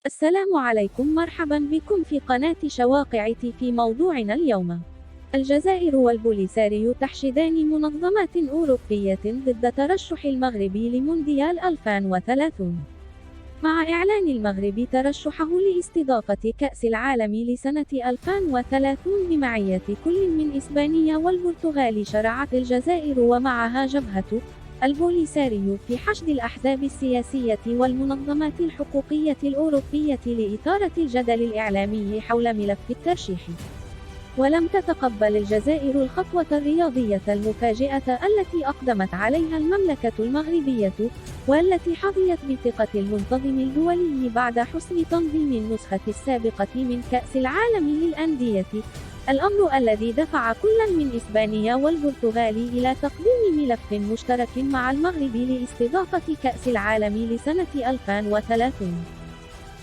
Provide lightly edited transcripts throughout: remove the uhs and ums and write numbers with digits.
السلام عليكم، مرحبا بكم في قناة شواقع في موضوعنا اليوم. الجزائر والبوليساريو تحشدان منظمات أوروبية ضد ترشح المغرب لمونديال 2030. مع إعلان المغرب ترشحه لاستضافة كأس العالم لسنة 2030 بمعية كل من إسبانيا والبرتغال، شرعت الجزائر ومعها جبهة البوليساريو في حشد الأحزاب السياسية والمنظمات الحقوقية الأوروبية لإثارة الجدل الإعلامي حول ملف الترشيح. ولم تتقبل الجزائر الخطوة الرياضية المفاجئة التي أقدمت عليها المملكة المغربية، والتي حظيت بثقة المنتظم الدولي بعد حسن تنظيم النسخة السابقة من كأس العالم للأندية، الأمر الذي دفع كل من إسبانيا والبرتغال إلى تقديم ملف مشترك مع المغرب لاستضافة كأس العالم لسنة 2030.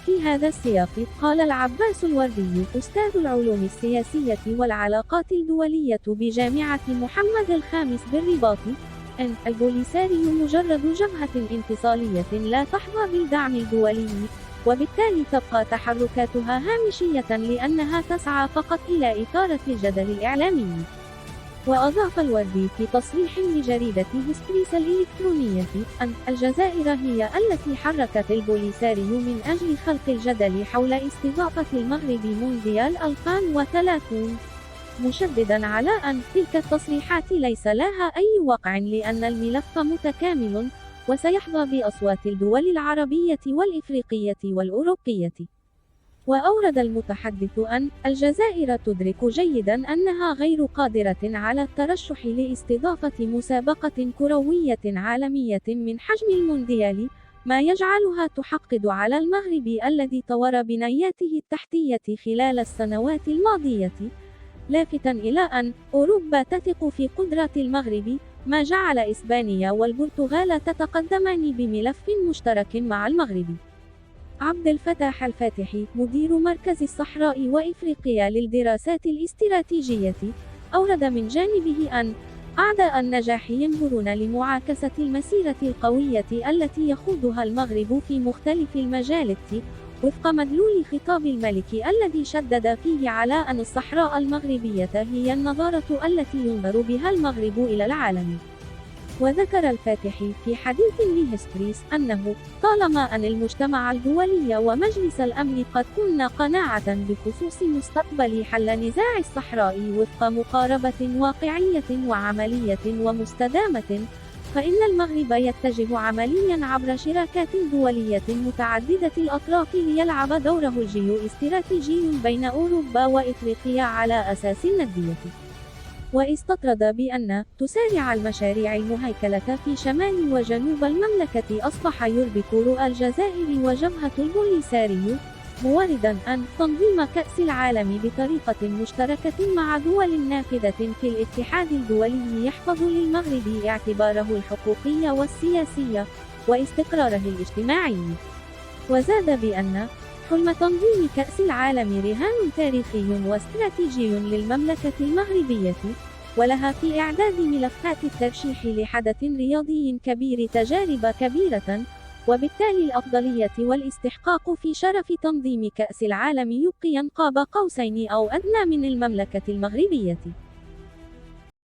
في هذا السياق، قال العباس الوردي، أستاذ العلوم السياسية والعلاقات الدولية بجامعة محمد الخامس بالرباط، أن البوليساريو مجرد جبهة انفصالية لا تحظى بالدعم الدولي، وبالتالي تبقى تحركاتها هامشية لأنها تسعى فقط إلى إثارة الجدل الإعلامي. وأضاف الوردي في تصريح لجريدة هستريس الإلكترونية أن الجزائر هي التي حركت البوليساريو من أجل خلق الجدل حول استضافة المغرب مونديال 2030، مشددا على أن تلك التصريحات ليس لها أي وقع لأن الملف متكامل وسيحظى بأصوات الدول العربية والإفريقية والأوروبية. وأورد المتحدث أن الجزائر تدرك جيدا أنها غير قادرة على الترشح لاستضافة مسابقة كروية عالمية من حجم المونديال، ما يجعلها تحقد على المغرب الذي طور بنياته التحتية خلال السنوات الماضية، لافتا إلى أن أوروبا تثق في قدرات المغرب، ما جعل إسبانيا والبرتغال تتقدمان بملف مشترك مع المغرب. عبد الفتاح الفاتحي، مدير مركز الصحراء وإفريقيا للدراسات الاستراتيجية، أورد من جانبه أن أعداء النجاح ينظرون لمعاكسة المسيرة القوية التي يخوضها المغرب في مختلف المجالات، وفق مدلول خطاب الملك الذي شدد فيه على أن الصحراء المغربية هي النظارة التي ينظر بها المغرب إلى العالم. وذكر الفاتحي في حديث لهستريس أنه طالما أن المجتمع الدولي ومجلس الأمن قد كنا قناعة بخصوص مستقبل حل نزاع الصحراء وفق مقاربة واقعية وعملية ومستدامة، فإن المغرب يتجه عمليا عبر شراكات دولية متعددة الأطراف ليلعب دوره الجيو-استراتيجي بين أوروبا وإفريقيا على أساس الندية. واستطرد بأن تسارع المشاريع المهيكلة في شمال وجنوب المملكة أصبح يربك رؤى الجزائر وجبهة البوليساريو، موردا أن تنظيم كأس العالم بطريقة مشتركة مع دول نافذة في الاتحاد الدولي يحفظ للمغرب اعتباره الحقوقي والسياسي واستقراره الاجتماعي. وزاد بأن حلم تنظيم كأس العالم رهان تاريخي واستراتيجي للمملكة المغربية، ولها في إعداد ملفات الترشيح لحدث رياضي كبير تجارب كبيرة، وبالتالي الأفضلية والاستحقاق في شرف تنظيم كأس العالم يبقي قاب قوسين أو أدنى من المملكة المغربية.